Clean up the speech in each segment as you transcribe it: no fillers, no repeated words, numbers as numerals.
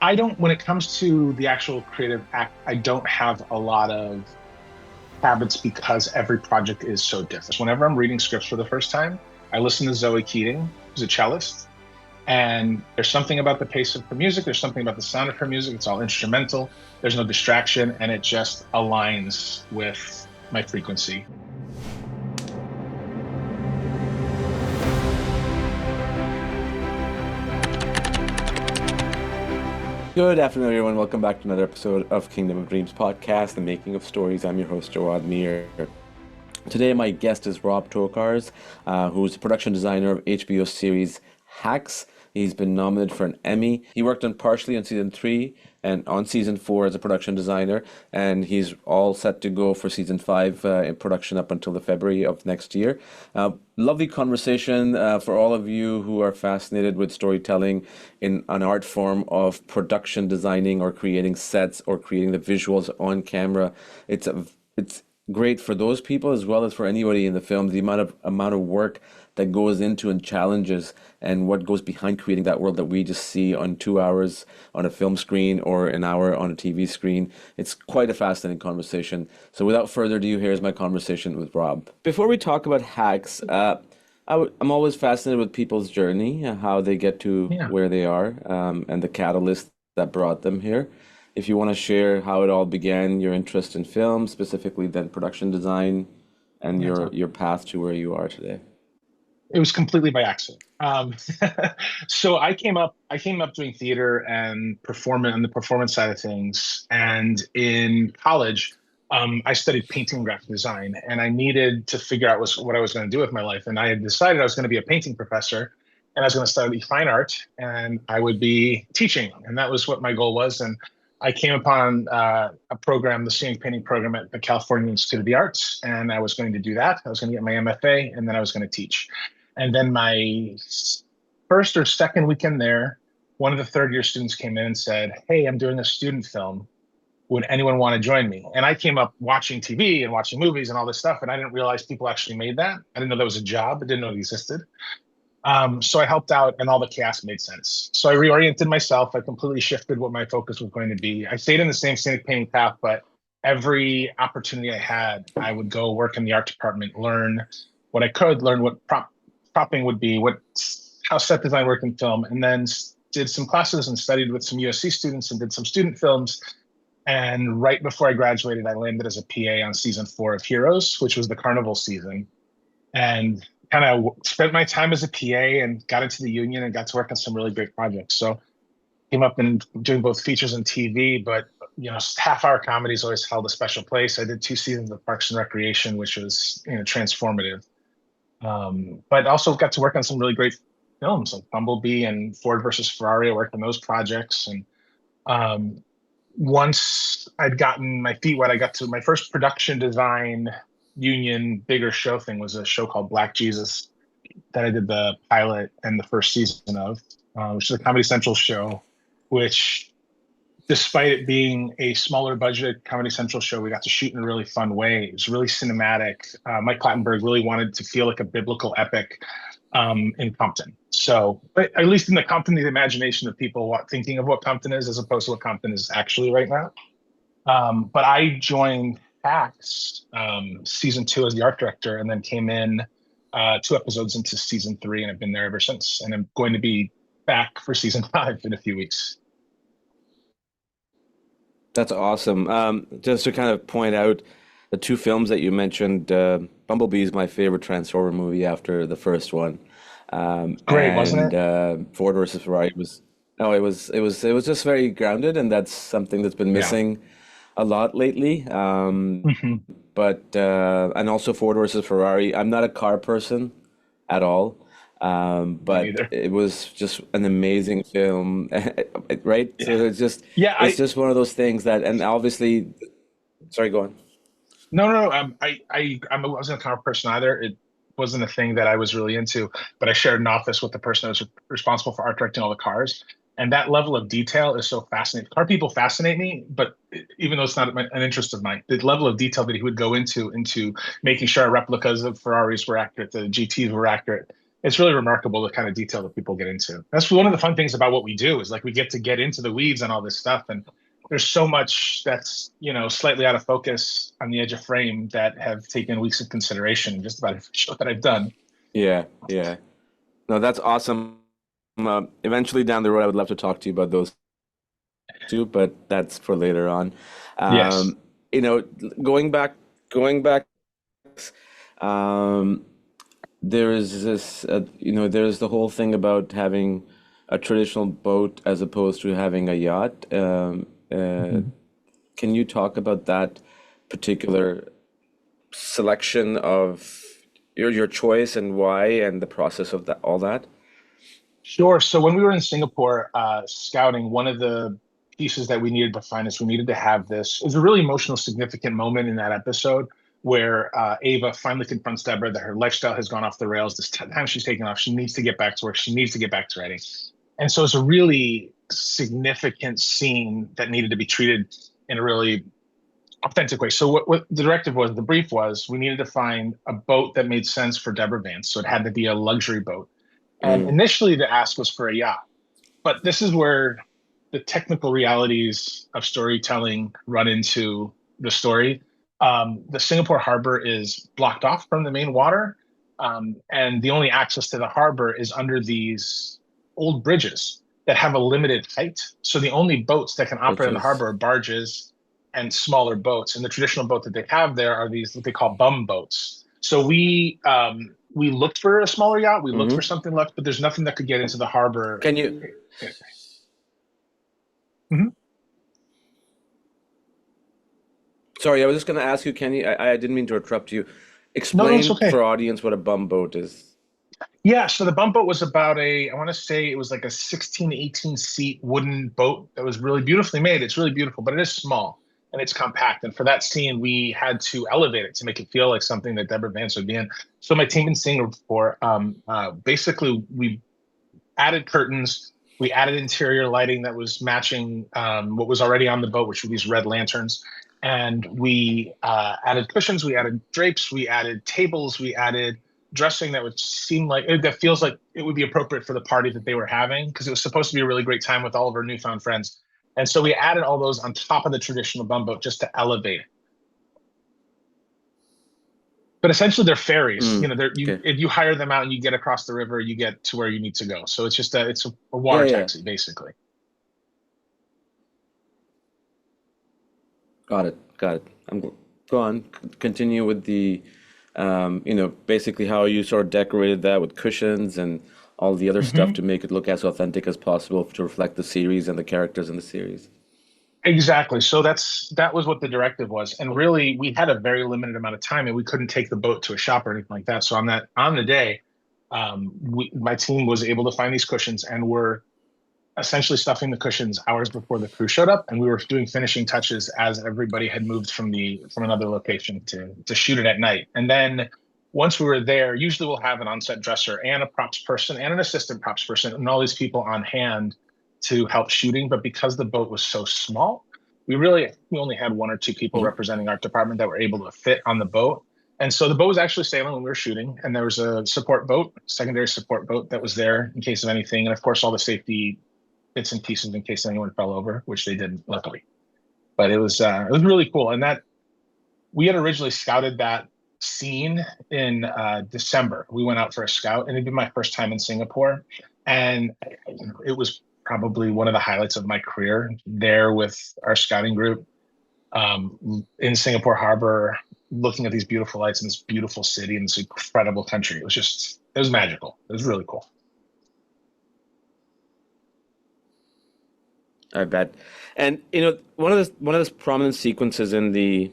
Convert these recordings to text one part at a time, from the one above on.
I don't, when it comes to the actual creative act, I don't have a lot of habits because every project is so different. Whenever I'm reading scripts for the first time, I listen to Zoe Keating, who's a cellist, and there's something about the pace of her music, there's something about the sound of her music. It's all instrumental, there's no distraction, and it just aligns with my frequency. Good afternoon, everyone. Welcome back to another episode of Kingdom of Dreams podcast, The Making of Stories. I'm your host, Jawad Mir. Today, my guest is Rob Tokarz, who's the production designer of HBO series Hacks. He's been nominated for an Emmy. He worked on partially on season 3 and on season 4 as a production designer, and he's all set to go for season 5 in production up until the February of next year. Lovely conversation for all of you who are fascinated with storytelling in an art form of production designing or creating sets or creating the visuals on camera. It's great for those people as well as for anybody in the film. The amount of work that goes into and challenges and what goes behind creating that world that we just see on 2 hours on a film screen or an hour on a TV screen. It's quite a fascinating conversation. So without further ado, here's my conversation with Rob. Before we talk about hacks, I'm always fascinated with people's journey, how they get to Yeah. where they are, and the catalyst that brought them here. If you want to share how it all began, your interest in film, specifically then production design, and Yeah. your path to where you are today. It was completely by accident. So I came up doing theater and performing on the performance side of things. And in college, I studied painting and graphic design, and I needed to figure out what I was going to do with my life. And I had decided I was going to be a painting professor, and I was going to study fine art, and I would be teaching, and that was what my goal was. And I came upon a program, the scenic painting program at the California Institute of the Arts, and I was going to do that. I was going to get my MFA, and then I was going to teach. And then my first or second weekend there, one of the third year students came in and said, "Hey, I'm doing a student film. Would anyone want to join me?" And I came up watching TV and watching movies and all this stuff, and I didn't realize people actually made that. I didn't know that was a job. I didn't know it existed. So I helped out, and all the cast made sense. So I reoriented myself. I completely shifted what my focus was going to be. I stayed in the same scenic painting path, but every opportunity I had, I would go work in the art department, learn what I could, learn what propping would be, what how set design worked in film, and then did some classes and studied with some USC students and did some student films. And right before I graduated, I landed as a PA on season 4 of Heroes, which was the carnival season, and kind of spent my time as a PA and got into the union and got to work on some really great projects. So came up and doing both features and TV, but half hour comedies always held a special place. I did 2 seasons of Parks and Recreation, which was transformative. But also got to work on some really great films like Bumblebee and Ford versus Ferrari. I worked on those projects, and um, once I'd gotten my feet wet, I got to my first production design union bigger show thing was a show called Black Jesus that I did the pilot and the first season of, which is a Comedy Central show, which despite it being a smaller budget Comedy Central show, we got to shoot in a really fun way. It was really cinematic. Mike Clattenburg really wanted to feel like a biblical epic in Compton. So, but at least in the Compton, the imagination of people thinking of what Compton is as opposed to what Compton is actually right now. But I joined Hacks season 2 as the art director, and then came in 2 episodes into season 3, and I've been there ever since. And I'm going to be back for season 5 in a few weeks. That's awesome. Just to kind of point out the two films that you mentioned, Bumblebee is my favorite Transformer movie after the first one. Great, wasn't And it? Ford versus Ferrari was no, it was just very grounded, and that's something that's been Yeah. missing a lot lately. Hmm. But and also Ford versus Ferrari. I'm not a car person at all, Me but neither. it was just an amazing film, right? So Yeah. Yeah. it's just one of those things that, and obviously, sorry, go on. No, no, no. I wasn't a car person either. It wasn't a thing that I was really into, but I shared an office with the person that was responsible for art directing all the cars. And that level of detail is so fascinating. Car people fascinate me, but even though it's not an interest of mine, the level of detail that he would go into making sure replicas of Ferraris were accurate, the GTs were accurate. it's really remarkable the kind of detail that people get into. That's one of the fun things about what we do is like we get to get into the weeds on all this stuff, and there's so much that's slightly out of focus on the edge of frame that have taken weeks of consideration in just about every show that I've done. Yeah, yeah. No, that's awesome. Eventually down the road, I would love to talk to you about those too, but that's for later on. Yes. Um, you know, going back, um, there is this, there's the whole thing about having a traditional boat as opposed to having a yacht. Mhm. Can you talk about that particular selection of your choice and why and the process of that, all that? Sure. So when we were in Singapore scouting, one of the pieces that we needed to find is we needed to have this. It was a really emotional, significant moment in that episode where Ava finally confronts Deborah that her lifestyle has gone off the rails. This time she's taken off. She needs to get back to work. She needs to get back to writing. And so it's a really significant scene that needed to be treated in a really authentic way. So what the directive was, the brief was, we needed to find a boat that made sense for Deborah Vance. So it had to be a luxury boat. And Mm, initially, the ask was for a yacht. But this is where the technical realities of storytelling run into the story. The Singapore harbor is blocked off from the main water, and the only access to the harbor is under these old bridges that have a limited height. So the only boats that can which operate in the is harbor are barges and smaller boats. And the traditional boat that they have there are these what they call bum boats. So we looked for a smaller yacht. We looked for hmm. something left, but there's nothing that could get into the harbor. Can you, Mhm. sorry, I was just going to ask you, can you, I didn't mean to interrupt you. No, no, it's Explain okay. for audience what a bum boat is. Yeah, so the bump boat was about I want to say it was like a 16 to 18 seat wooden boat that was really beautifully made. It's really beautiful, but it is small and it's compact. And for that scene, we had to elevate it to make it feel like something that Deborah Vance would be in. So my team in Singapore, basically we added curtains, we added interior lighting that was matching what was already on the boat, which were these red lanterns. And we added cushions, we added drapes, we added tables, we added dressing that would seem like that feels like it would be appropriate for the party that they were having because it was supposed to be a really great time with all of our newfound friends. And so we added all those on top of the traditional bumboat just to elevate it. But essentially, they're ferries. Mm, They're you okay. if you hire them out and you get across the river, you get to where you need to go. So it's just a Yeah, water yeah, taxi basically. got it, got it. Go on, continue with the, basically how you sort of decorated that with cushions and all the other stuff Hmm. to make it look as authentic as possible to reflect the series and the characters in the series. Exactly. So that was what the directive was. And really, we had a very limited amount of time and we couldn't take the boat to a shop or anything like that. So on the day, my team was able to find these cushions and were essentially stuffing the cushions hours before the crew showed up. And we were doing finishing touches as everybody had moved from another location to shoot it at night. And then once we were there, usually we'll have an on-set dresser and a props person and an assistant props person and all these people on hand to help shooting. But because the boat was so small, we only had one or two people Mhm. representing our department that were able to fit on the boat. And so the boat was actually sailing when we were shooting, and there was a support boat, secondary support boat that was there in case of anything. And of course, all the safety bits and pieces in case anyone fell over, which they didn't, luckily. But it was really cool, and that we had originally scouted that scene in December. We went out for a scout, and it'd been my first time in Singapore, and it was probably one of the highlights of my career there with our scouting group in Singapore Harbor, looking at these beautiful lights in this beautiful city and this incredible country. It was magical. It was really cool. I bet. And one of the prominent sequences in the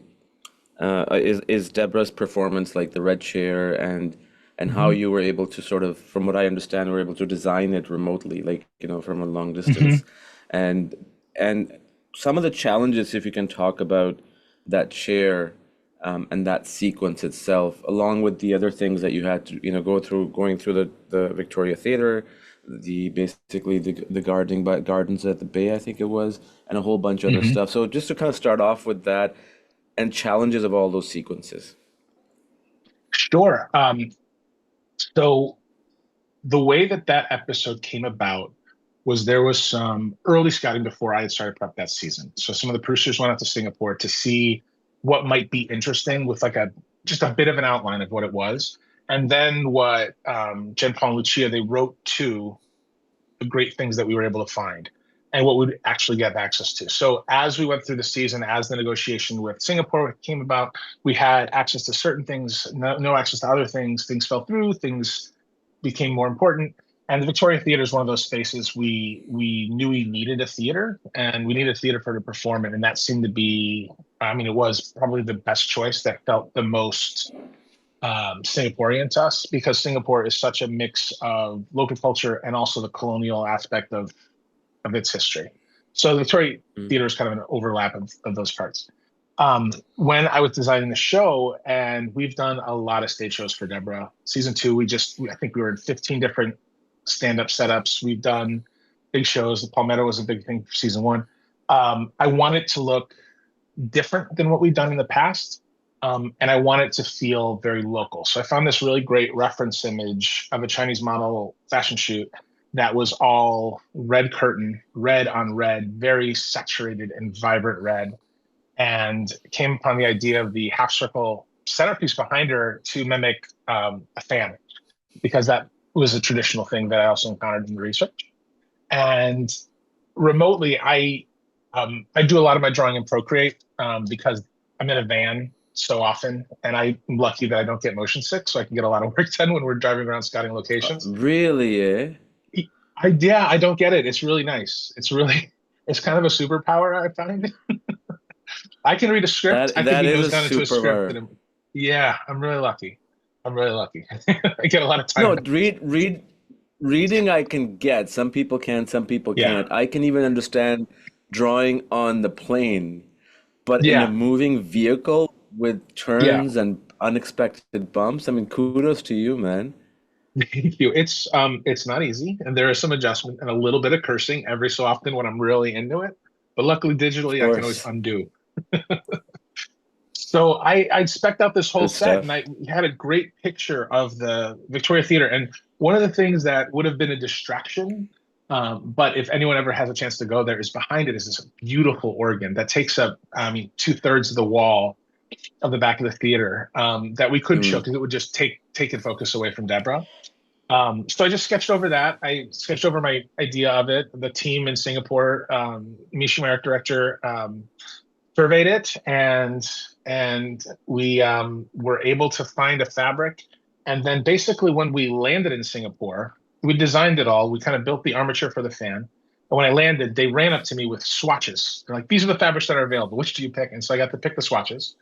is Deborah's performance, like the red chair and how Hmm. you were able to sort of, from what I understand, were able to design it remotely, like, from a long distance. Hmm. And and some of the challenges, if you can talk about that chair and that sequence itself, along with the other things that you had to, going through the Victoria Theatre, the basically the gardening by gardens at the bay, I think it was, and a whole bunch of other Hmm. stuff. So just to kind of start off with that and challenges of all those sequences. Sure. So the way that that episode came about was there was some early scouting before I had started prep that season. So some of the producers went out to Singapore to see what might be interesting with like a just a bit of an outline of what it was. And then what Jen Paul and Lucia they wrote to the great things that we were able to find and what we'd actually get access to. So as we went through the season, as the negotiation with Singapore came about, we had access to certain things, no access to other things. Things fell through, things became more important. And the Victoria Theater is one of those spaces we knew we needed a theater, and we needed a theater for to perform it. And that seemed to be, I mean, it was probably the best choice that felt the most Singaporean to us because Singapore is such a mix of local culture and also the colonial aspect of its history. So the Victoria Mm. Theater is kind of an overlap of those parts. When I was designing the show, and we've done a lot of stage shows for Deborah. Season two, I think we were in 15 different stand-up setups. We've done big shows. The Palmetto was a big thing for season one. I want it to look different than what we've done in the past. And I want it to feel very local. So I found this really great reference image of a Chinese model fashion shoot that was all red curtain, red on red, very saturated and vibrant red, and came upon the idea of the half circle centerpiece behind her to mimic a fan, because that was a traditional thing that I also encountered in the research. And remotely, I do a lot of my drawing in Procreate because I'm in a van so often, and I'm lucky that I don't get motion sick, so I can get a lot of work done when we're driving around scouting locations. Really, eh? Yeah, I don't get it. It's really nice. It's really it's kind of a superpower I find. I can read a script. I can That be is a nose down into a script, superpower. and yeah, I'm really lucky. I'm really lucky. I get a lot of No, time. reading I can get. Some people can, some people Yeah, can't. I can even understand drawing on the plane, but in a yeah, moving vehicle with yeah. turns and unexpected bumps, I mean, kudos to you, man. Thank you. It's not easy, and there is some adjustment and a little bit of cursing every so often when I'm really into it. But luckily, Of digitally, I can always course. undo. So I spec'd out this whole Good set, and stuff. I had a great picture of the Victoria Theater. And one of the things that would have been a distraction, but if anyone ever has a chance to go there, is behind it is this beautiful organ that takes up, I mean, two-thirds of the wall of the back of the theater that we couldn't show Mm. because it would just take in focus away from Deborah. So I just sketched over that. I sketched over my idea of it. The team in Singapore, Misha, my art director, surveyed it, and we were able to find a fabric. And then basically, when we landed in Singapore, we designed it all. We kind of built the armature for the fan. And when I landed, they ran up to me with swatches. They're like, "These are the fabrics that are available. Which do you pick?" And so I got to pick the swatches.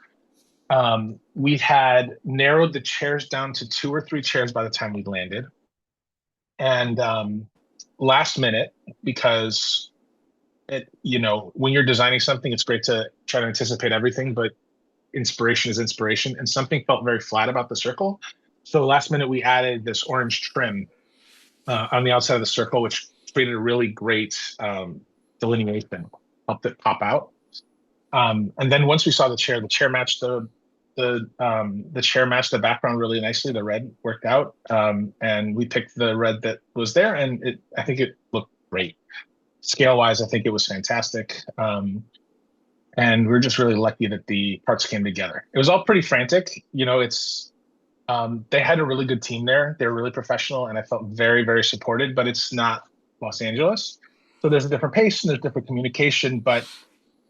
We had narrowed the chairs down to two or three chairs by the time we landed. And last minute, because when you're designing something, it's great to try to anticipate everything, but inspiration is inspiration. And something felt very flat about the circle. So last minute, we added this orange trim on the outside of the circle, which created a really great delineation, helped it pop out. And then once we saw the chair matched the chair matched the background really nicely. The red worked out, and we picked the red that was there, and I think it looked great. Scale wise, I think it was fantastic. And we're just really lucky that the parts came together. It was all pretty frantic. It's they had a really good team there. They were really professional, and I felt very, very supported. But it's not Los Angeles, so there's a different pace and there's different communication, but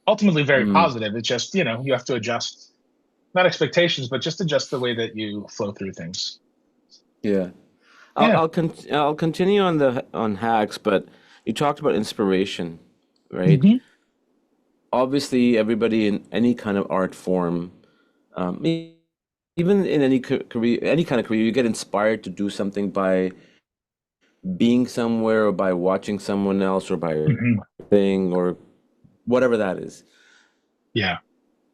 ultimately very Mm. positive. It's just you have to adjust not expectations, but just adjust the way that you flow through things. Yeah. Yeah. I'll continue on the on hacks, but you talked about inspiration, right? Hmm. Obviously, everybody in any kind of art form, even in any career, any kind of career, you get inspired to do something by being somewhere or by watching someone else or by a Hmm. thing or whatever that is. Yeah.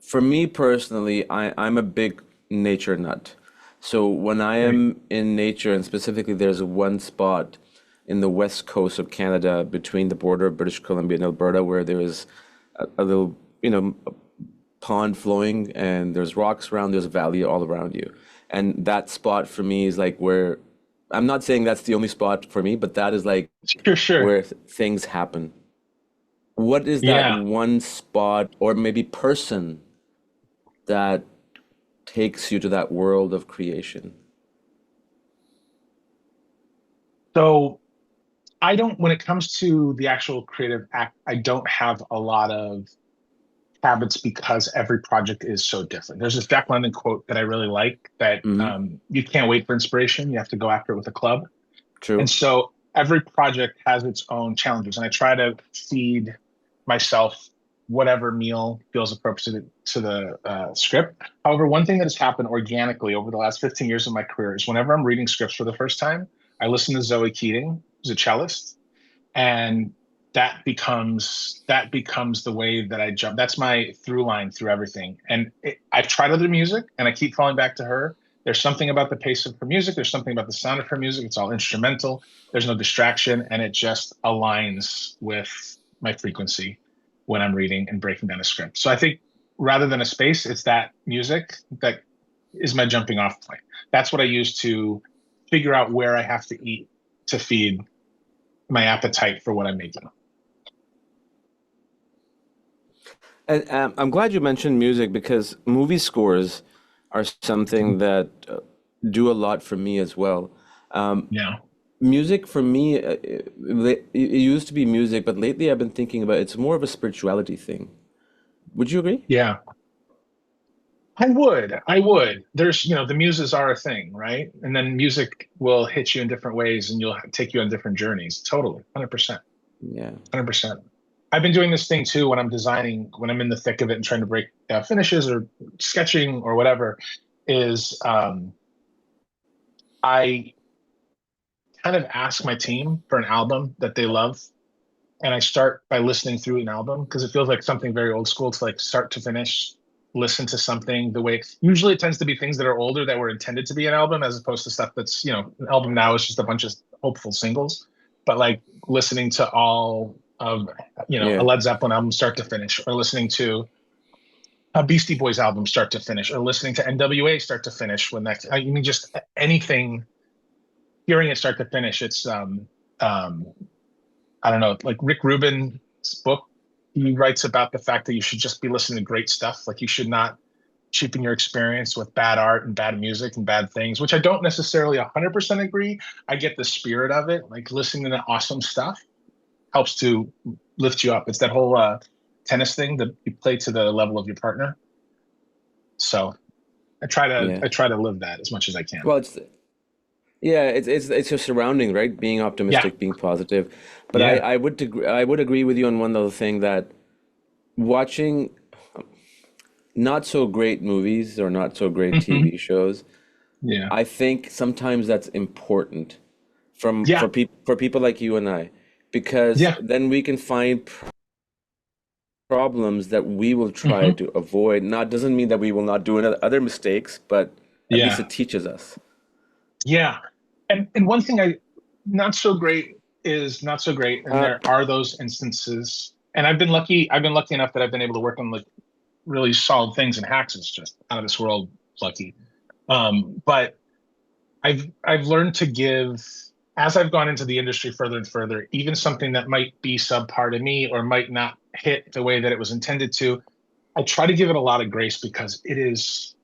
For me personally, I'm a big nature nut. So when I Great. am in nature, and specifically there's one spot in the west coast of Canada between the border of British Columbia and Alberta where there is a little, pond flowing and there's rocks around, there's a valley all around you. And that spot for me is like where I'm not saying that's the only spot for me, but that is like Sure, sure. where things happen. What is that Yeah. one spot or maybe person that takes you to that world of creation? So I don't, when it comes to the actual creative act, I don't have a lot of habits because every project is so different. There's this Jack London quote that I really like that Hmm. you can't wait for inspiration. You have to go after it with a club. And True. so every project has its own challenges. And I try to feed myself whatever meal feels appropriate to the script. However, one thing that has happened organically over the last 15 years of my career is whenever I'm reading scripts for the first time, I listen to Zoe Keating, who's a cellist, and that becomes the way that I jump. That's my through line through everything. And I've tried other music, and I keep falling back to her. There's something about the pace of her music. There's something about the sound of her music. It's all instrumental. There's no distraction, and it just aligns with my frequency when I'm reading and breaking down a script. So I think rather than a space, it's that music that is my jumping off point. That's what I use to figure out where I have to eat to feed my appetite for what I'm making. And I'm glad you mentioned music because movie scores are something that do a lot for me as well. Um, Yeah. Music for me, it used to be music, but lately I've been thinking about it's more of a spirituality thing. Would you agree? Yeah. I would. The muses are a thing, right? And then music will hit you in different ways and you'll take you on different journeys. Totally. 100%. Yeah. 100%. I've been doing this thing too when I'm designing, when I'm in the thick of it and trying to break finishes or sketching or whatever, is I kind of ask my team for an album that they love. And I start by listening through an album because it feels like something very old school to like start to finish, listen to something the way usually it tends to be things that are older that were intended to be an album as opposed to stuff that's, an album now is just a bunch of hopeful singles. But like listening to all of, a Yeah. Led Zeppelin album start to finish, or listening to a Beastie Boys album start to finish, or listening to NWA start to finish when that's, I mean, just anything, hearing it start to finish. It's, um, I don't know, like Rick Rubin's book, he writes about the fact that you should just be listening to great stuff. Like you should not cheapen your experience with bad art and bad music and bad things, which I don't necessarily 100% agree. I get the spirit of it. Like listening to awesome stuff helps to lift you up. It's that whole tennis thing that you play to the level of your partner. So I try to Yeah. I try to live that as much as I can. Well, yeah, it's your surrounding, right? Being Yeah, optimistic, being positive. But yeah. I would agree with you on one other thing that watching not so great movies or not so great Hmm. TV shows, Yeah, I think sometimes that's important yeah, for people like you and I, because yeah. then we can find problems that we will try Hmm. to avoid. Not doesn't mean that we will not do other mistakes, but at least Yeah, it teaches us. yeah. And one thing I not so great is not so great, and Uh, there are those instances. And I've been lucky enough that I've been able to work on like really solid things, and Hacks is just out of this world lucky. But I've learned to give as I've gone into the industry further and further, even something that might be subpar to me or might not hit the way that it was intended to. I try to give it a lot of grace because it is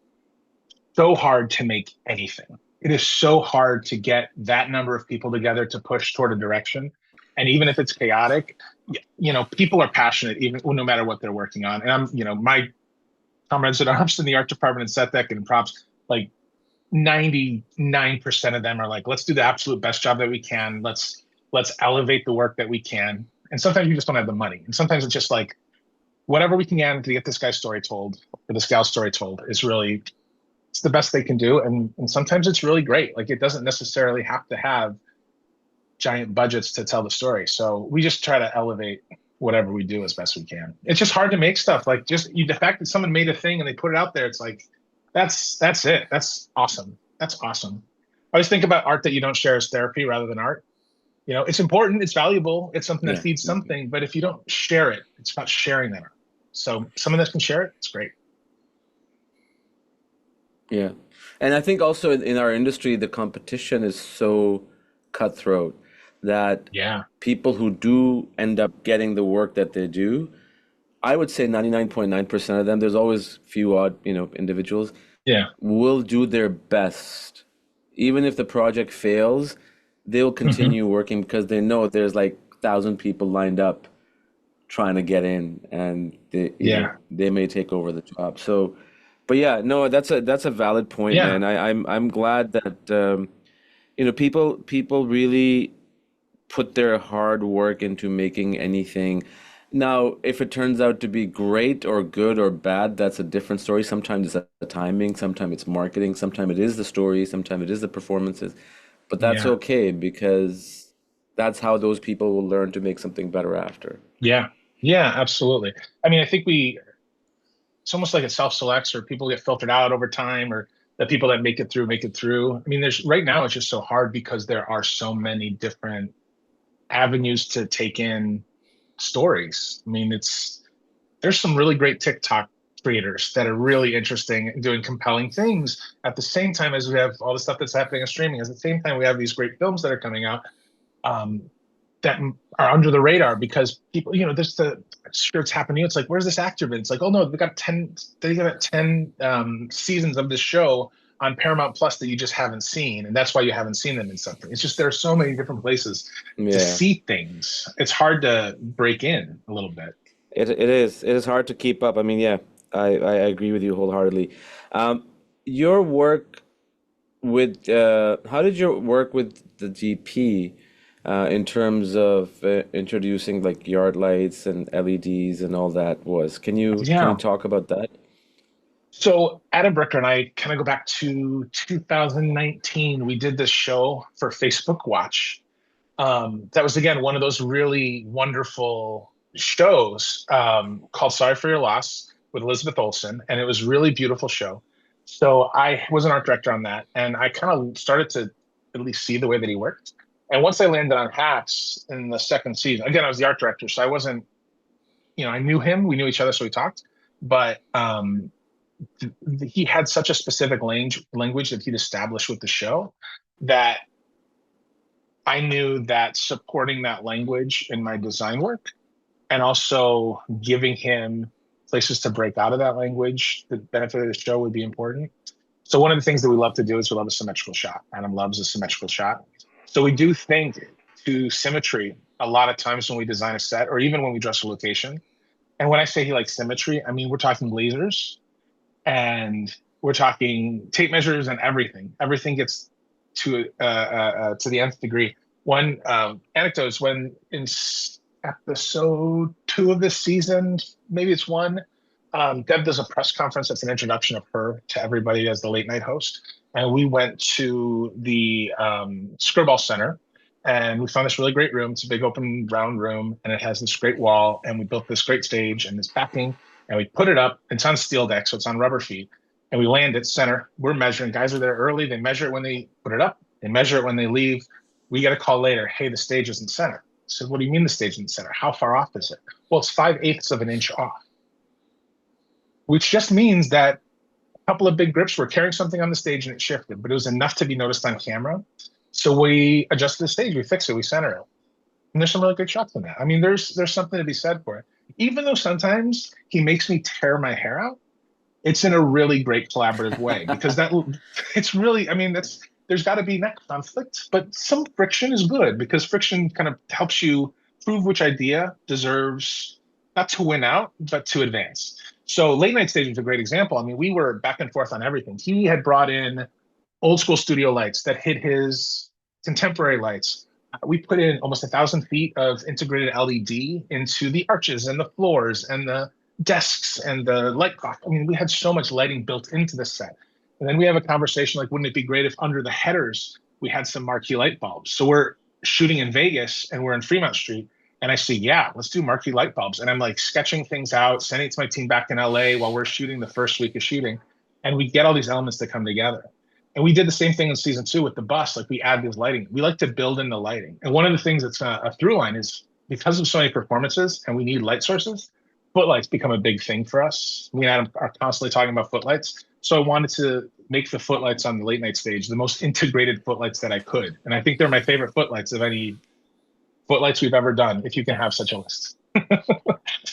so hard to make anything. It is so hard to get that number of people together to push toward a direction. And even if it's chaotic, people are passionate, even no matter what they're working on. And my comrades at arms in the art department and set deck and props, like 99% of them are like, let's do the absolute best job that we can. Let's elevate the work that we can. And sometimes you just don't have the money. And sometimes it's just like whatever we can get to get this guy's story told or this gal's story told is really it's the best they can do. And sometimes it's really great. Like it doesn't necessarily have to have giant budgets to tell the story. So we just try to elevate whatever we do as best we can. It's just hard to make stuff like the fact that someone made a thing and they put it out there. It's like that's it. That's awesome. That's awesome. I always think about art that you don't share as therapy rather than art. It's important. It's valuable. It's something that yeah, feeds something. But if you don't share it, it's about sharing that art. So someone that can share it, it's great. yeah. And I think also in our industry, the competition is so cutthroat that Yeah. people who do end up getting the work that they do, I would say 99.9% of them, there's always few odd, individuals, Yeah. will do their best. Even if the project fails, they'll Hmm. continue working because they know there's like 1,000 people lined up trying to get in, and Yeah. they may take over the job. So, but yeah, no, that's a valid point, Yeah. man. I'm glad that people really put their hard work into making anything. Now, if it turns out to be great or good or bad, that's a different story. Sometimes it's the timing, sometimes it's marketing, sometimes it is the story, sometimes it is the performances. But that's Yeah. okay because that's how those people will learn to make something better after. Yeah. Yeah. Absolutely. I mean, I think it's almost like it self-selects, or people get filtered out over time, or the people that make it through. I mean, there's right now it's just so hard because there are so many different avenues to take in stories. I mean, there's some really great TikTok creators that are really interesting and doing compelling things at the same time as we have all the stuff that's happening in streaming. At the same time, we have these great films that are coming out. Um, that are under the radar because people, there's the sure it's happening. It's like, where's this actor been? It's like, oh no, they got 10 seasons of this show on Paramount Plus that you just haven't seen. And that's why you haven't seen them in something. It's just, there are so many different places to Yeah. see things. It's hard to break in a little bit. It is hard to keep up. I mean, yeah, I agree with you wholeheartedly. Um, your work with how did your work with the GP in terms of introducing like yard lights and LEDs and all that was? Can you Yeah. talk about that? So Adam Bricker and I kind of go back to 2019. We did this show for Facebook Watch. That was again one of those really wonderful shows called Sorry for Your Loss with Elizabeth Olsen, and it was a really beautiful show. So I was an art director on that, and I kind of started to at least see the way that he worked. And once I landed on Hacks in the second season, again I was the art director, so I wasn't, I knew him, we knew each other, so we talked, but he had such a specific language that he'd established with the show that I knew that supporting that language in my design work and also giving him places to break out of that language, the benefit of the show would be important. So one of the things that we love to do is we love a symmetrical shot. Adam loves a symmetrical shot. So we do think to symmetry a lot of times when we design a set or even when we dress a location. And when I say he likes symmetry, I mean we're talking lasers and we're talking tape measures and everything. Everything gets to the nth degree. One anecdote is when in episode 2 of this season, maybe it's one, Deb does a press conference that's an introduction of her to everybody as the late night host. And we went to the Skirball Center and we found this really great room. It's a big open round room and it has this great wall. And we built this great stage and this backing and we put it up. It's on steel deck, so it's on rubber feet. And we land at center. We're measuring. Guys are there early. They measure it when they put it up. They measure it when they leave. We get a call later. Hey, the stage isn't center. I said, what do you mean the stage isn't center? How far off is it? Well, it's 5/8 of an inch off, which just means that a couple of big grips were carrying something on the stage and it shifted, but it was enough to be noticed on camera. So we adjusted the stage, we fixed it, we center it. And there's some really good shots in that. I mean, there's something to be said for it. Even though sometimes he makes me tear my hair out, it's in a really great collaborative way because that it's really, I mean, that's there's got to be that conflict, but some friction is good because friction kind of helps you prove which idea deserves not to win out, but to advance. So late night staging is a great example. I mean, we were back and forth on everything. He had brought in old school studio lights that hit his contemporary lights. We put in almost 1,000 feet of integrated LED into the arches and the floors and the desks and the light clock. I mean, we had so much lighting built into the set. And then we have a conversation like, wouldn't it be great if under the headers we had some marquee light bulbs? So we're shooting in Vegas and we're in Fremont Street. And I say, yeah, let's do marquee light bulbs. And I'm like sketching things out, sending it to my team back in LA while we're shooting the first week of shooting. And we get all these elements that come together. And we did the same thing in season 2 with the bus. Like we add these lighting. We like to build in the lighting. And one of the things that's a through line is because of so many performances and we need light sources, footlights become a big thing for us. We and Adam are constantly talking about footlights. So I wanted to make the footlights on the late night stage the most integrated footlights that I could. And I think they're my favorite footlights of any footlights we've ever done, if you can have such a list.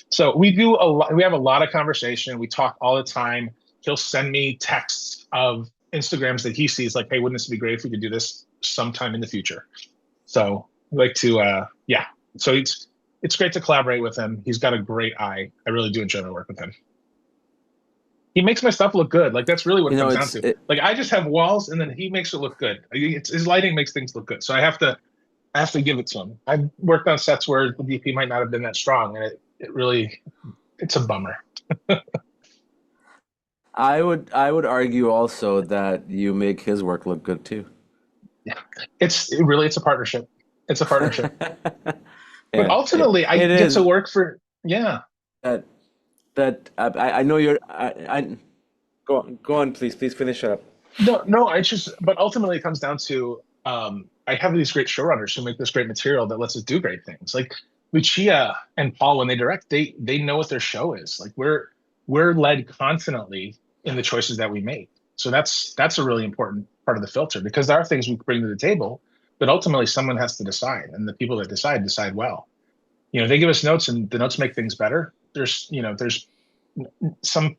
So we do a lot, we have a lot of conversation. We talk all the time. He'll send me texts of Instagrams that he sees, like, hey, wouldn't this be great if we could do this sometime in the future? So I like to yeah. So it's great to collaborate with him. He's got a great eye. I really do enjoy my work with him. He makes my stuff look good. Like that's really what You it know, comes down to. Like I just have walls, and then he makes it look good. His lighting makes things look good. So I have to give it to him. I've worked on sets where the DP might not have been that strong, and it really it's a bummer. I would argue also that you make his work look good too. Yeah, it's a partnership. It's a partnership. But Yeah, ultimately, I it get to is. work for yeah. That that I know you're. Go on, please finish up. No, no, I just, but ultimately it comes down to I have these great showrunners who make this great material that lets us do great things. Like Lucia and Paul, when they direct, they know what their show is. Like we're led confidently in the choices that we make. So that's a really important part of the filter because there are things we bring to the table, but ultimately someone has to decide, and the people that decide well. They give us notes, and the notes make things better. There's some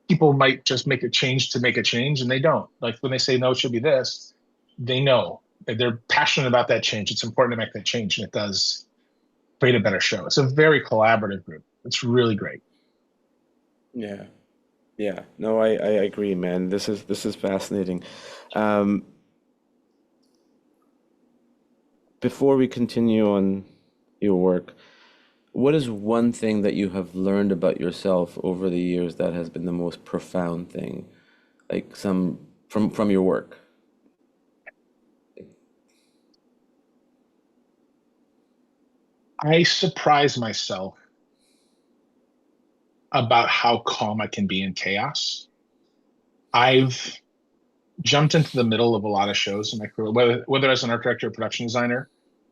people might just make a change to make a change, and they don't. Like when they say no, it should be this, they know that they're passionate about that change. It's important to make that change, and it does create a better show. It's a very collaborative group. It's really great. Yeah, yeah. No, I agree, man. This is fascinating. Um, Before we continue on your work, what is one thing that you have learned about yourself over the years that has been the most profound thing, like some from your work? I surprise myself about how calm I can be in chaos. I've jumped into the middle of a lot of shows in my career, whether as an art director or production designer,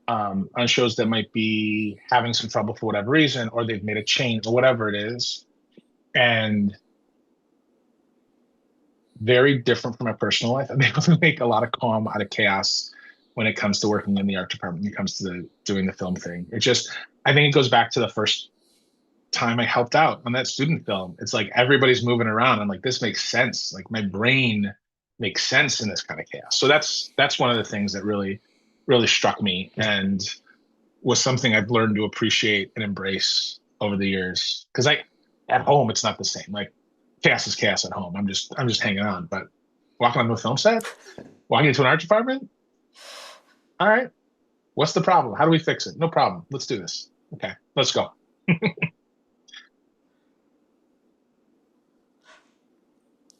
on shows that might be having some trouble for whatever reason, or they've made a change or whatever it is. And very different from my personal life. I'm able to make a lot of calm out of chaos when it comes to working in the art department, when it comes to doing the film thing. I think it goes back to the first time I helped out on that student film. It's like everybody's moving around. I'm like, this makes sense. Like my brain makes sense in this kind of chaos. So that's one of the things that really, really struck me and was something I've learned to appreciate and embrace over the years. Because at home it's not the same. Like chaos is chaos at home. I'm just hanging on. But walking onto a film set, walking into an art department, all right, what's the problem? How do we fix it? No problem. Let's do this. Okay, let's go.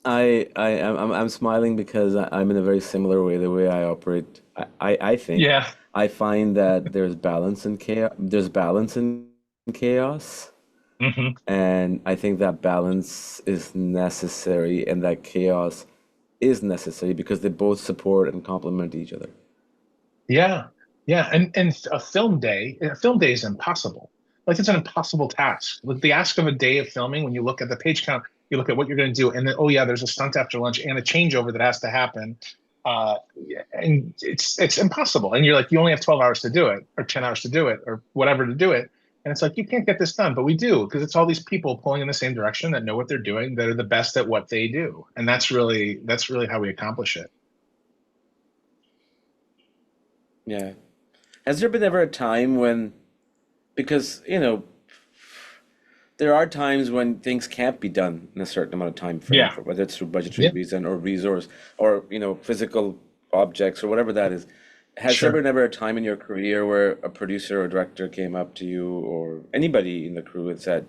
I'm smiling because I'm in a very similar way, the way I operate. I think Yeah. I find that there's balance in chaos. There's balance in chaos, Hmm. and I think that balance is necessary, and that chaos is necessary because they both support and complement each other. Yeah, yeah, and a film day is impossible. Like it's an impossible task. Like the ask of a day of filming, when you look at the page count, you look at what you're going to do, and then oh yeah, there's a stunt after lunch and a changeover that has to happen, and it's impossible. And you're like, you only have 12 hours to do it, or 10 hours to do it, or whatever to do it. And it's like you can't get this done, but we do because it's all these people pulling in the same direction that know what they're doing, that are the best at what they do, and that's really how we accomplish it. Yeah. Has there been ever a time when, because, there are times when things can't be done in a certain amount of time frame, Yeah, for whether it's through budgetary yeah, reason or resource or, physical objects or whatever that is. Has there sure. been ever a time in your career where a producer or director came up to you or anybody in the crew and said,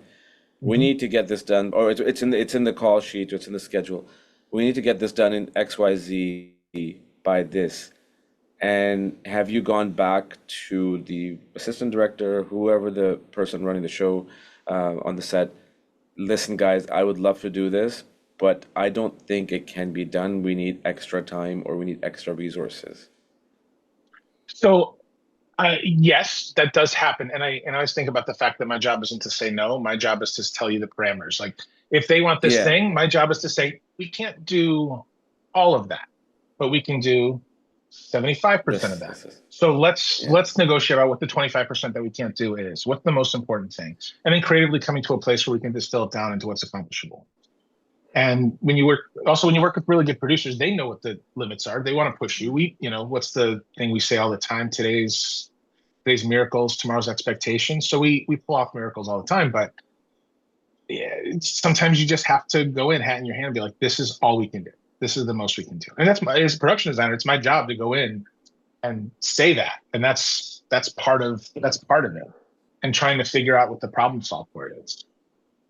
"We Mhm. need to get this done," or it's in the call sheet or it's in the schedule. "We need to get this done in XYZ by this." And have you gone back to the assistant director, whoever the person running the show on the set? Listen, guys, I would love to do this, but I don't think it can be done. We need extra time or we need extra resources. So yes, that does happen, and I always think about the fact that my job isn't to say no. My job is to tell you the parameters. Like if they want this Yeah, thing, my job is to say we can't do. all of that, but we can do 75% of This, that. this is, So let's yeah. let's negotiate about what the 25% that we can't do is. What's the most important thing? And then creatively coming to a place where we can distill it down into what's accomplishable. And when you work with really good producers, they know what the limits are. They want to push you. What's the thing we say all the time? Today's miracles, tomorrow's expectations. So we pull off miracles all the time, but yeah, sometimes you just have to go in, hat in your hand, and be like, this is all we can do. This is the most we can do. And as a production designer, it's my job to go in and say that. And that's part of it. And trying to figure out what the problem solve for it is.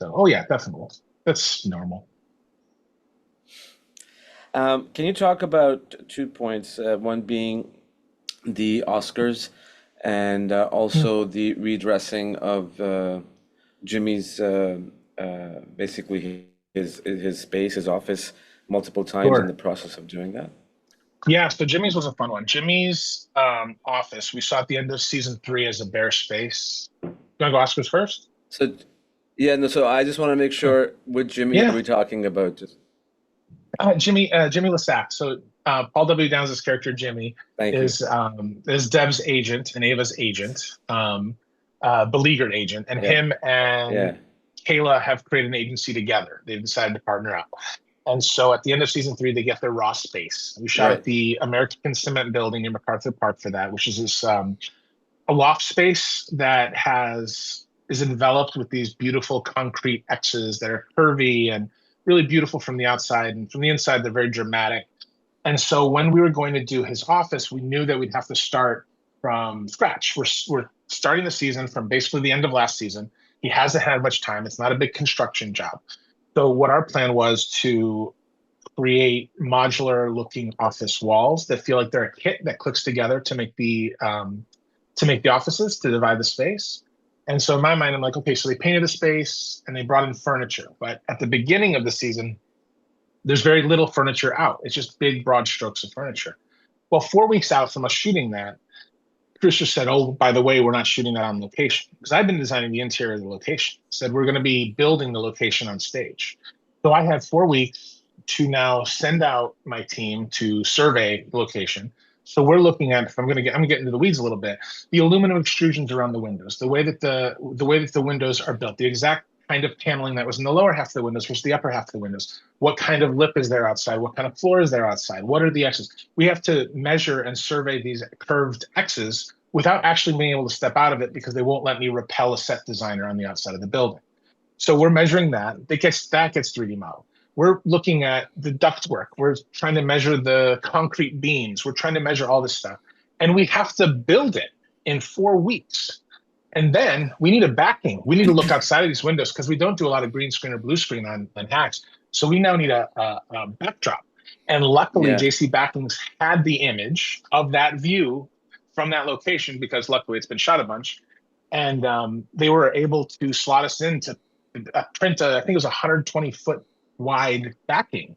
So, oh yeah, definitely. That's normal. Can you talk about 2 points? One being the Oscars, and Hmm. also the redressing of Jimmy's basically his space, his office, multiple times in the Sure. process of doing that. Yeah, so Jimmy's was a fun one. Jimmy's office, we saw at the end of season 3 as a bare space. You want to go Oscars first? So yeah, no, so I just want to make Sure. sure with Jimmy, are Yeah. we talking about just Jimmy Lasac. So Paul W. Downs' character Jimmy thank you. is Deb's agent and Ava's agent, beleaguered agent, and Yeah, him and yeah, Kayla have created an agency together. They've decided to partner up. And so at the end of season 3, they get their raw space. We shot at right. the American Cement Building in MacArthur Park for that, which is this a loft space that has is enveloped with these beautiful concrete X's that are curvy and really beautiful from the outside, and from the inside they're very dramatic. And so when we were going to do his office, we knew that we'd have to start from scratch. We're starting the season from basically the end of last season. He hasn't had much time. It's not a big construction job. So what our plan was to create modular looking office walls that feel like they're a kit that clicks together to make the offices, to divide the space. And so in my mind, I'm like, okay, so they painted the space and they brought in furniture. But at the beginning of the season, there's very little furniture out. It's just big, broad strokes of furniture. Well, 4 weeks out from us shooting that, Chris just said, oh, by the way, we're not shooting that on location. Because I've been designing the interior of the location. Said we're going to be building the location on stage. So I had 4 weeks to now send out my team to survey the location. So we're looking at, if I'm getting into the weeds a little bit, the aluminum extrusions around the windows, the way that the windows are built, the exact kind of paneling that was in the lower half of the windows versus the upper half of the windows. What kind of lip is there outside? What kind of floor is there outside? What are the X's? We have to measure and survey these curved X's without actually being able to step out of it because they won't let me repel a set designer on the outside of the building. So we're measuring that. That gets 3D modeled. We're looking at the ductwork. We're trying to measure the concrete beams. We're trying to measure all this stuff. And we have to build it in 4 weeks. And then we need a backing. We need to look outside of these windows because we don't do a lot of green screen or blue screen on hacks. So we now need a backdrop. And luckily, Yeah. JC Backings had the image of that view from that location because luckily it's been shot a bunch. And they were able to slot us in to print I think it was 120-foot wide backing.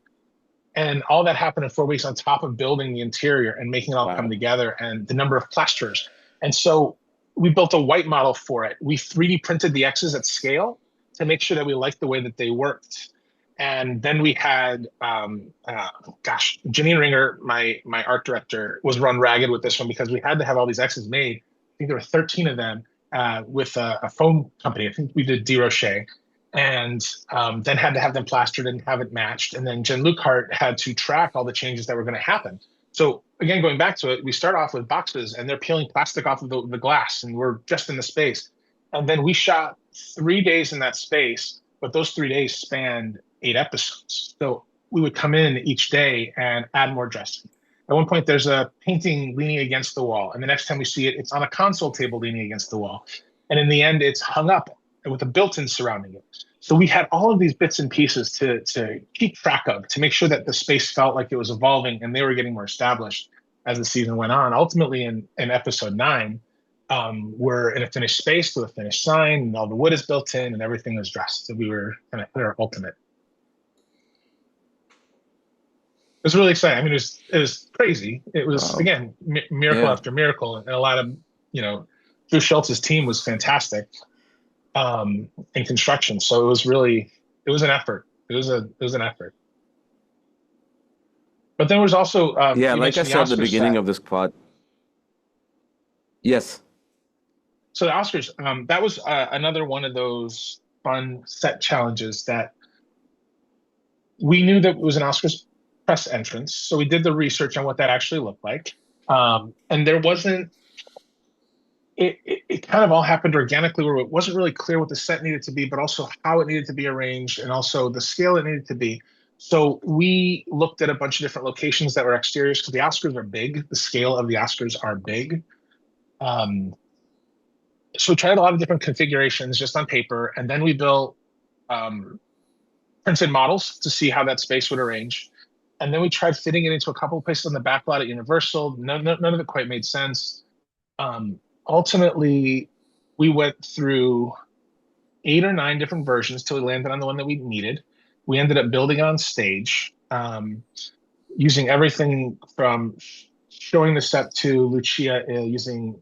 And all that happened in 4 weeks on top of building the interior and making it all come Wow. together and the number of plasterers. And so we built a white model for it. We 3D printed the X's at scale to make sure that we liked the way that they worked. And then we had, Janine Ringer, my art director, was run ragged with this one because we had to have all these X's made. I think there were 13 of them with a foam company. I think we did D. Rocher, and then had to have them plastered and have it matched. And then Jen Luckhart had to track all the changes that were going to happen. So again, going back to it, we start off with boxes and they're peeling plastic off of the glass and we're just in the space. And then we shot 3 days in that space, but those 3 days spanned 8 episodes. So we would come in each day and add more dressing. At one point, there's a painting leaning against the wall. And the next time we see it, it's on a console table leaning against the wall. And in the end, it's hung up with a built-in surrounding it. So we had all of these bits and pieces to keep track of, to make sure that the space felt like it was evolving and they were getting more established as the season went on. Ultimately, in episode 9, we're in a finished space with a finished sign, and all the wood is built in, and everything was dressed. So we were kind of at our ultimate. It was really exciting. I mean, it was crazy. It was Wow. again miracle Yeah. after miracle, and a lot of Drew Schultz's team was fantastic in construction. So it was an effort. It was an effort. But there was also Yeah, you like I mentioned the said at the Oscar beginning set. of this pod. Yes. So the Oscars, that was another one of those fun set challenges that we knew that it was an Oscars press entrance. So we did the research on what that actually looked like. And there wasn't, it kind of all happened organically where it wasn't really clear what the set needed to be, but also how it needed to be arranged and also the scale it needed to be. So we looked at a bunch of different locations that were exteriors because the Oscars are big. The scale of the Oscars are big. Um, so we tried a lot of different configurations just on paper, and then we built um, printed models to see how that space would arrange. And then we tried fitting it into a couple of places on the back lot at Universal. None of it quite made sense. Um, Ultimately, we went through 8 or 9 different versions till we landed on the one that we needed. We ended up building on stage, using everything from showing the set to Lucia using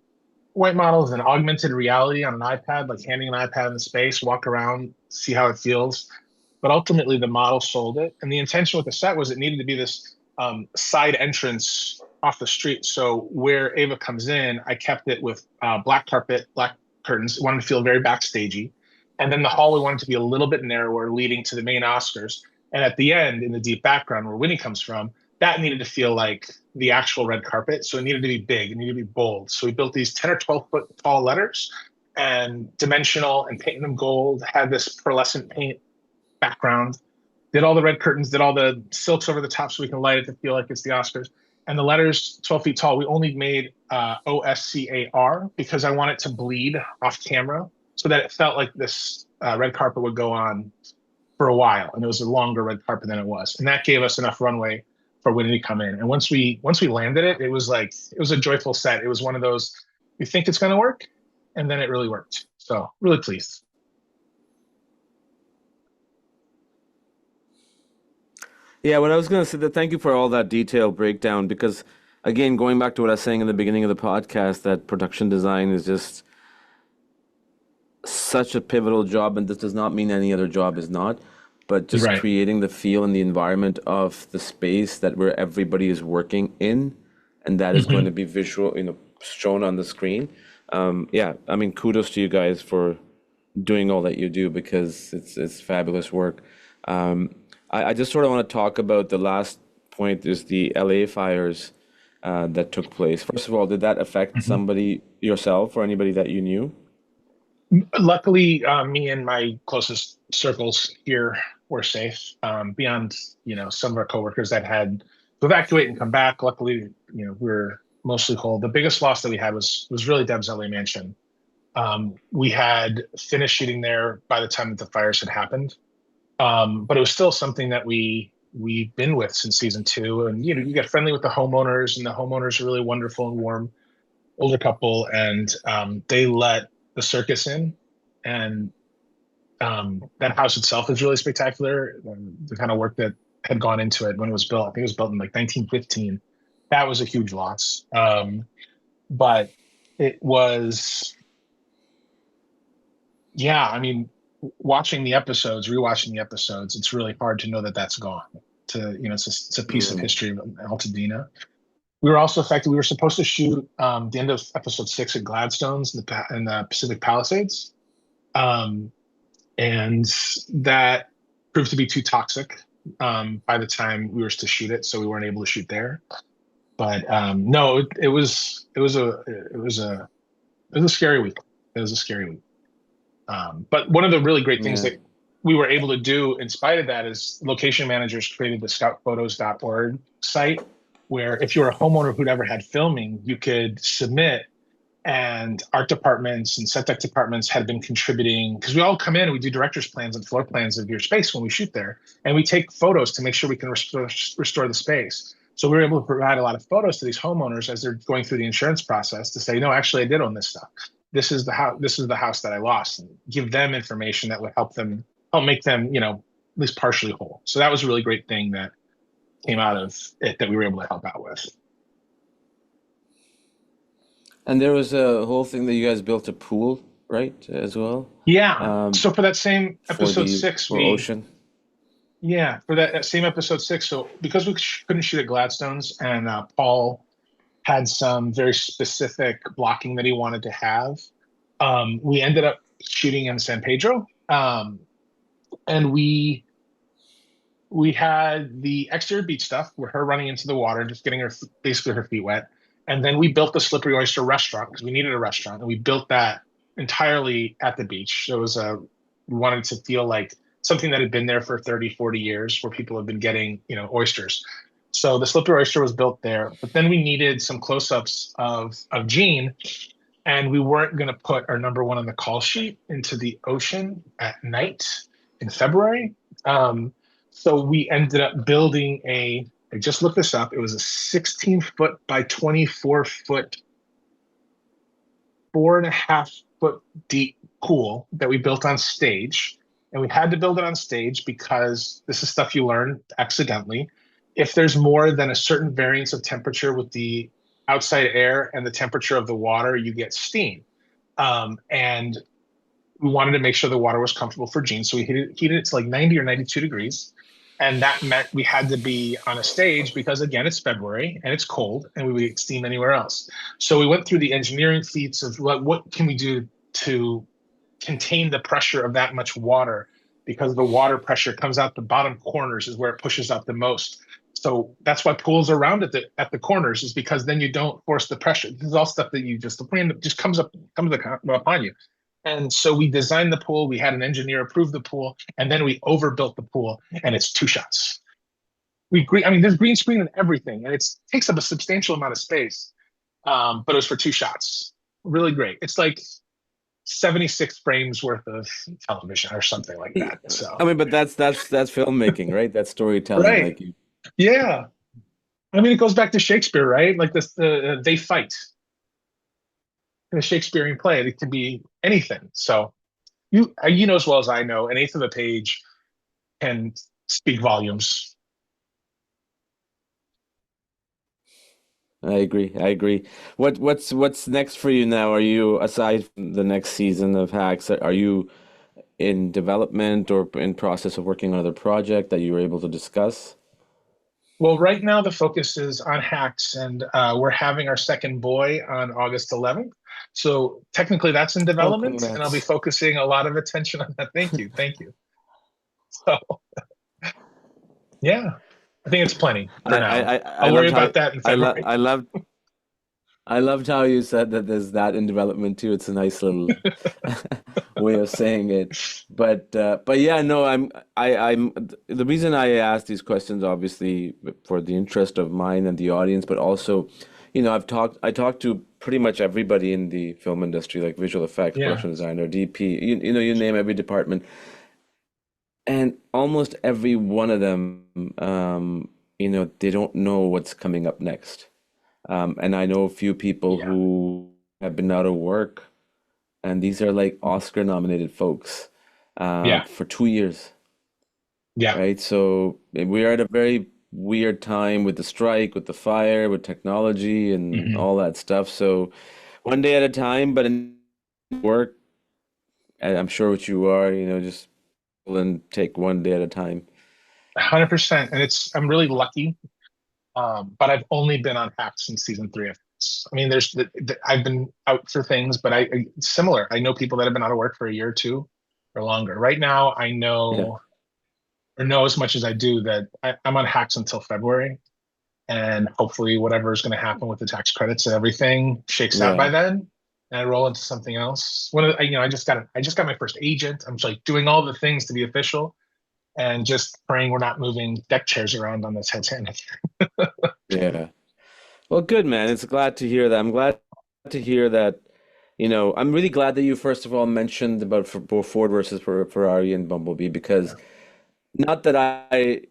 white models and augmented reality on an iPad, like handing an iPad in the space, walk around, see how it feels. But ultimately, the model sold it. And the intention with the set was it needed to be this side entrance off the street. So where Ava comes in, I kept it with black carpet, black curtains. It wanted to feel very backstagey. And then the hallway wanted to be a little bit narrower, leading to the main Oscars. And at the end, in the deep background where Winnie comes from, that needed to feel like the actual red carpet. So it needed to be big, it needed to be bold. So we built these 10 or 12 foot tall letters and dimensional and painted them gold, had this pearlescent paint background, did all the red curtains, did all the silks over the top so we can light it to feel like it's the Oscars. And the letters 12 feet tall, we only made OSCAR because I want it to bleed off camera so that it felt like this red carpet would go on for a while, and it was a longer red carpet than it was, and that gave us enough runway for Winnie to come in. And once we landed it, it was like it was a joyful set. It was one of those you think it's going to work, and then it really worked. So really pleased. Yeah, what I was going to say that thank you for all that detailed breakdown because again, going back to what I was saying in the beginning of the podcast, that production design is just such a pivotal job, and this does not mean any other job is not, but just Right. creating the feel and the environment of the space that where everybody is working in, and that is going to Hmm. be visual, shown on the screen. Yeah, I mean, kudos to you guys for doing all that you do because it's fabulous work. Um, I just sort of want to talk about the last point is the LA fires that took place. First of all, did that affect Hmm. somebody yourself or anybody that you knew? Luckily, me and my closest circles here were safe. Beyond, some of our coworkers that had to evacuate and come back. Luckily, we're mostly whole. The biggest loss that we had was really Deb's LA mansion. We had finished shooting there by the time that the fires had happened, but it was still something that we've been with since season 2. And you get friendly with the homeowners, and the homeowners are really wonderful and warm older couple, and they let the circus in, and that house itself is really spectacular. The kind of work that had gone into it when it was built, I think it was built in like 1915. That was a huge loss, but it was, yeah. I mean, watching the episodes, rewatching the episodes, it's really hard to know that that's gone. It's a piece of Mm. history of Altadena. We were also affected. We were supposed to shoot the end of episode 6 at Gladstone's in the Pacific Palisades, um, and that proved to be too toxic by the time we were to shoot it, so we weren't able to shoot there. But no, it was a scary week. It was a scary week. But one of the really great things Yeah. that we were able to do in spite of that is location managers created the scoutphotos.org site where if you're a homeowner who'd ever had filming, you could submit, and art departments and set deck departments had been contributing because we all come in and we do director's plans and floor plans of your space when we shoot there, and we take photos to make sure we can restore the space. So we were able to provide a lot of photos to these homeowners as they're going through the insurance process to say, no, actually, I did own this stuff. This is the house that I lost, and give them information that would help make them, at least partially whole. So that was a really great thing that came out of it that we were able to help out with. And there was a whole thing that you guys built a pool, right, as well, Yeah. um, So for that same for episode the 6, for we Ocean. Yeah, for that same episode 6. So because we couldn't shoot at Gladstone's, and Paul had some very specific blocking that he wanted to have, we ended up shooting in San Pedro. And we had the exterior beach stuff where her running into the water, just getting her basically her feet wet. And then we built the Slippery Oyster restaurant because we needed a restaurant, and we built that entirely at the beach. So it was a we wanted to feel like something that had been there for 30, 40 years where people have been getting, oysters. So the Slippery Oyster was built there, but then we needed some close-ups of Jean, and we weren't going to put our number one on the call sheet into the ocean at night in February. So we ended up building I just looked this up. It was a 16-foot by 24-foot, 4.5 foot deep pool that we built on stage. And we had to build it on stage because this is stuff you learn accidentally. If there's more than a certain variance of temperature with the outside air and the temperature of the water, you get steam. And we wanted to make sure the water was comfortable for Gene. So we heated it to like 90 or 92 degrees. And that meant we had to be on a stage because, again, it's February and it's cold and we would get steam anywhere else. So we went through the engineering feats of what can we do to contain the pressure of that much water, because the water pressure comes out the bottom corners is where it pushes up the most. So that's why pools are round at the corners, is because then you don't force the pressure. This is all stuff that you just the plan just comes upon you. And so we designed the pool. We had an engineer approve the pool, and then we overbuilt the pool, and it's 2 shots. I mean, there's green screen and everything, and it takes up a substantial amount of space. But it was for 2 shots. Really great. It's like 76 frames worth of television or something like that. I So, mean, but that's filmmaking, right? That's storytelling. right. Like you, Yeah. I mean, it goes back to Shakespeare, right? Like they fight in a Shakespearean play. It can be anything. So you know as well as I know, an eighth of a page can speak volumes. I agree. I agree. What's next for you now? Are you, aside from the next season of Hacks, are you in development or in process of working on another project that you were able to discuss? Well, right now the focus is on Hacks, and we're having our second boy on August 11th. So technically, that's in Oh, development, and I'll be congrats. focusing a lot of attention on that. Thank you. So yeah, I think it's plenty for now. I I'll worry loved how about that in February. I loved how you said that there's that in development too. It's a nice little way of saying it. But yeah, no, I'm the reason I ask these questions, obviously, for the interest of mine and the audience, but also, I talked to pretty much everybody in the film industry, like visual effects, Yeah, production designer, DP, you name every department, and almost every one of them, they don't know what's coming up next. And I know a few people yeah, who have been out of work, and these are like Oscar nominated folks yeah, for 2 years, yeah. right? So we are at a very weird time with the strike, with the fire, with technology, and Hmm. all that stuff. So one day at a time, but in work, and I'm sure what you are, just and take one day at a time. 100%. And I'm really lucky. But I've only been on Hacks since season 3 of Hacks. I mean, I've been out for things, but similar. I know people that have been out of work for a year or two or longer. Right now, I Yeah, know or know as much as I do that I'm on Hacks until February, and hopefully, whatever is going to happen with the tax credits and everything shakes out by yeah. then, and I roll into something else. I just got my first agent. I'm just like doing all the things to be official, and just praying we're not moving deck chairs around on the Titanic. Yeah. Well, good, man. It's glad to hear that. I'm glad to hear that, I'm really glad that you first of all mentioned about both Ford versus Ferrari and Bumblebee, because not that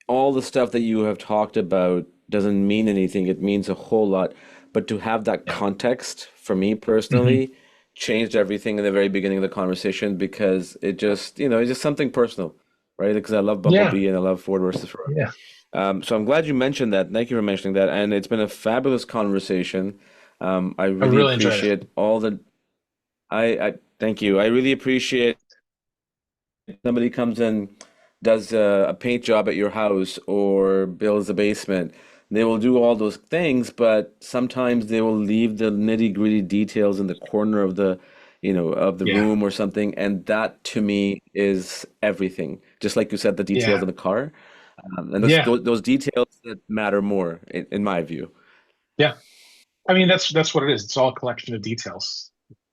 all the stuff that you have talked about doesn't mean anything. It means a whole lot. But to have that Yeah. context for me Hmm. personally changed everything in the very beginning of the conversation, because it's just something personal, right? Because I love Yeah. Bumblebee and I love Ford versus Ferrari. Yeah. So I'm glad you mentioned that. Thank you for mentioning that. And it's been a fabulous conversation. I I really really enjoyed it. appreciate all the. I thank you. I really appreciate somebody comes in does a paint job at your house or builds a basement. They will do all those things, but sometimes they will leave the nitty-gritty details in the corner of the Yeah. room or something, and that to me is everything. Just like you said, the details Yeah. in the car, and Yeah. those details that matter more, in my view. Yeah. I mean, that's what it is. It's all a collection of details.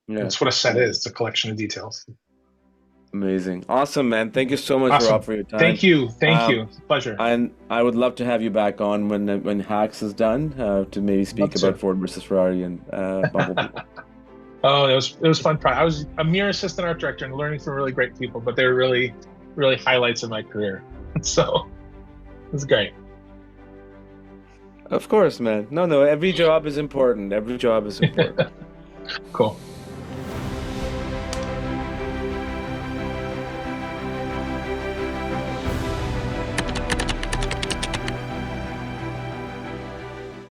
Yeah, That's what a set is. It's a collection of details. amazing, awesome, man. Thank you so much, Rob, Awesome. for your time. Thank you. Thank Um, you. It's a pleasure. and I would love to have you back on when Hacks is done, to maybe Love speak about to. Ford versus Ferrari and Bumblebee. Oh, it was fun. I was a mere assistant art director and learning from really great people, but they're really, really highlights of my career. So it was great. Of course, man. No, no, every job is important. Every job is important. Cool.